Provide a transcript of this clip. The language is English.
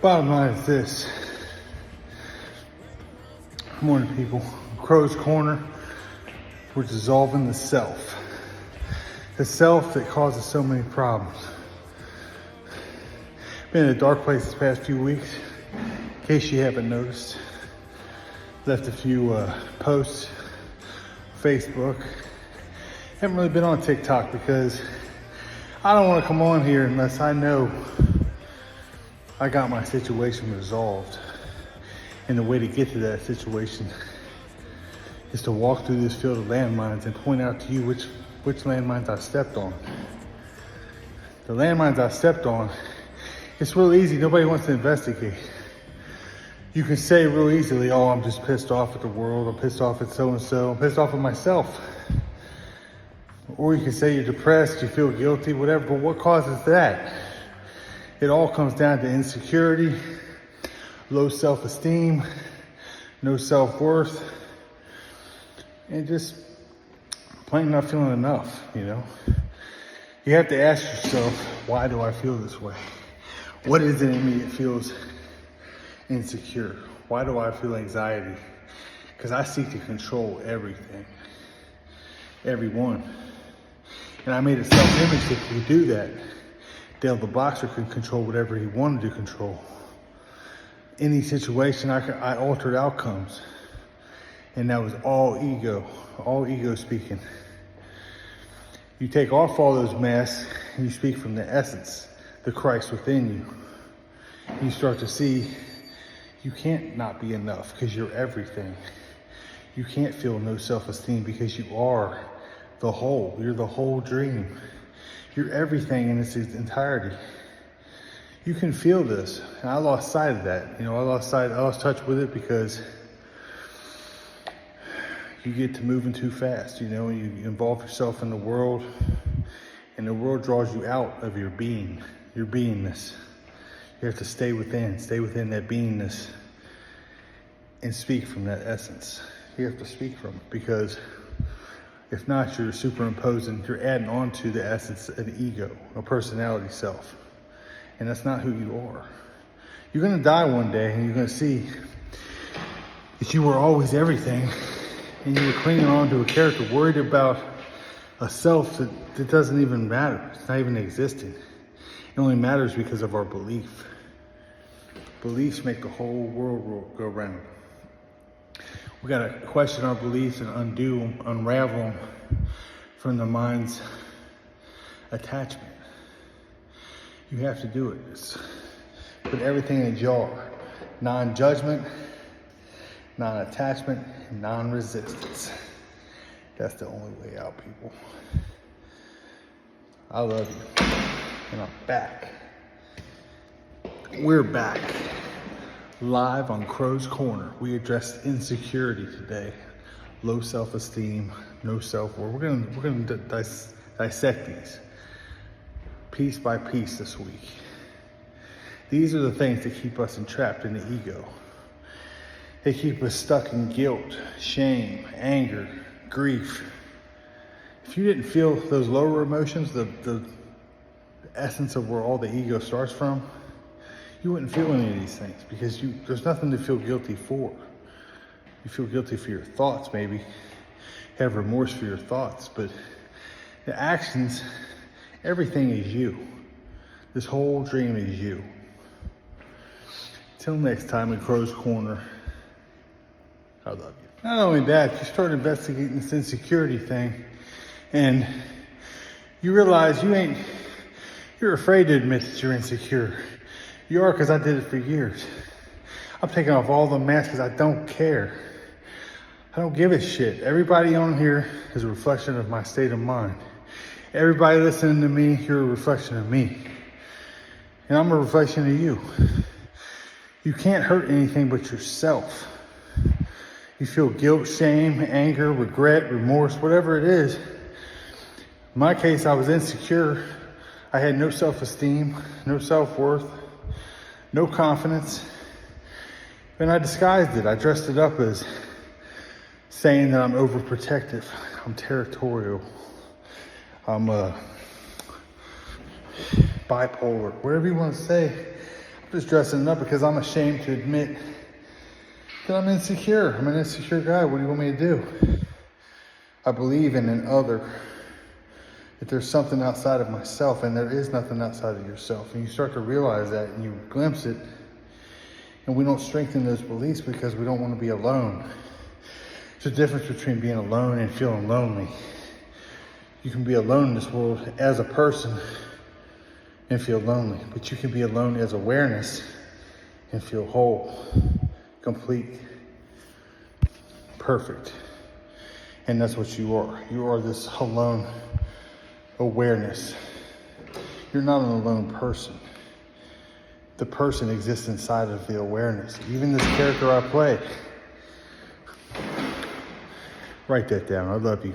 Bottom line is this. Morning, people. Crow's Corner. We're dissolving the self. The self that causes so many problems. Been in a dark place this past few weeks. In case you haven't noticed. Left a few posts. Facebook. Haven't really been on TikTok because I don't want to come on here unless I know I got my situation resolved. And the way to get to that situation is to walk through this field of landmines and point out to you which landmines I stepped on. The landmines I stepped on, it's real easy. Nobody wants to investigate. You can say real easily, oh, I'm just pissed off at the world. I'm pissed off at so-and-so. I'm pissed off at myself. Or you can say you're depressed, you feel guilty, whatever. But what causes that? It all comes down to insecurity, low self-esteem, no self-worth, and just plain not feeling enough, you know? You have to ask yourself, why do I feel this way? What is it in me that feels insecure? Why do I feel anxiety? Because I seek to control everything, everyone. And I made a self-image that if you do that, Dale the Boxer could control whatever he wanted to control. Any situation, I altered outcomes. And that was all ego speaking. You take off all those masks and you speak from the essence, the Christ within you. You start to see you can't not be enough because you're everything. You can't feel no self-esteem because you are the whole. You're the whole dream. You're everything in its entirety. You can feel this. And I lost sight of that. You know, I lost touch with it because you get to moving too fast, you know, you involve yourself in the world and the world draws you out of your being, your beingness. You have to stay within that beingness and speak from that essence. You have to speak from it because if not, you're superimposing, you're adding on to the essence an ego, a personality self. And that's not who you are. You're gonna die one day and you're gonna see that you were always everything and you were clinging on to a character, worried about a self that doesn't even matter. It's not even existing. It only matters because of our belief. Beliefs make the whole world go round. We gotta question our beliefs and undo them, unravel them from the mind's attachment. You have to do it. Just put everything in a jar. Non-judgment, non-attachment, and non-resistance. That's the only way out, people. I love you. And I'm back. We're back. Live on Crow's Corner. We addressed insecurity today. Low self-esteem, no self-worth. We're gonna dissect these piece by piece this week. These are the things that keep us entrapped in the ego. They keep us stuck in guilt, shame, anger, grief. If you didn't feel those lower emotions, the essence of where all the ego starts from, you wouldn't feel any of these things because there's nothing to feel guilty for. You feel guilty for your thoughts, maybe. Have remorse for your thoughts, but the actions, everything is you. This whole dream is you. Till next time in Crow's Corner, I love you. Not only that, you start investigating this insecurity thing and you realize you're afraid to admit that you're insecure. You are, because I did it for years. I'm taking off all the masks because I don't care. I don't give a shit. Everybody on here is a reflection of my state of mind. Everybody listening to me, you're a reflection of me. And I'm a reflection of you. You can't hurt anything but yourself. You feel guilt, shame, anger, regret, remorse, whatever it is. In my case, I was insecure. I had no self-esteem, no self-worth, no confidence. And I disguised it. I dressed it up as saying that I'm overprotective. I'm territorial. I'm bipolar, whatever you want to say. just dressing it up because I'm ashamed to admit that I'm insecure. I'm an insecure guy. What do you want me to do? I believe in an other. If there's something outside of myself, and there is nothing outside of yourself, and you start to realize that and you glimpse it, and we don't strengthen those beliefs because we don't want to be alone. There's a difference between being alone and feeling lonely. You can be alone in this world as a person and feel lonely, but you can be alone as awareness and feel whole, complete, perfect. And that's what you are. You are this alone awareness. You're not an alone person. The person exists inside of the awareness. Even this character I play. Write that down. I love you.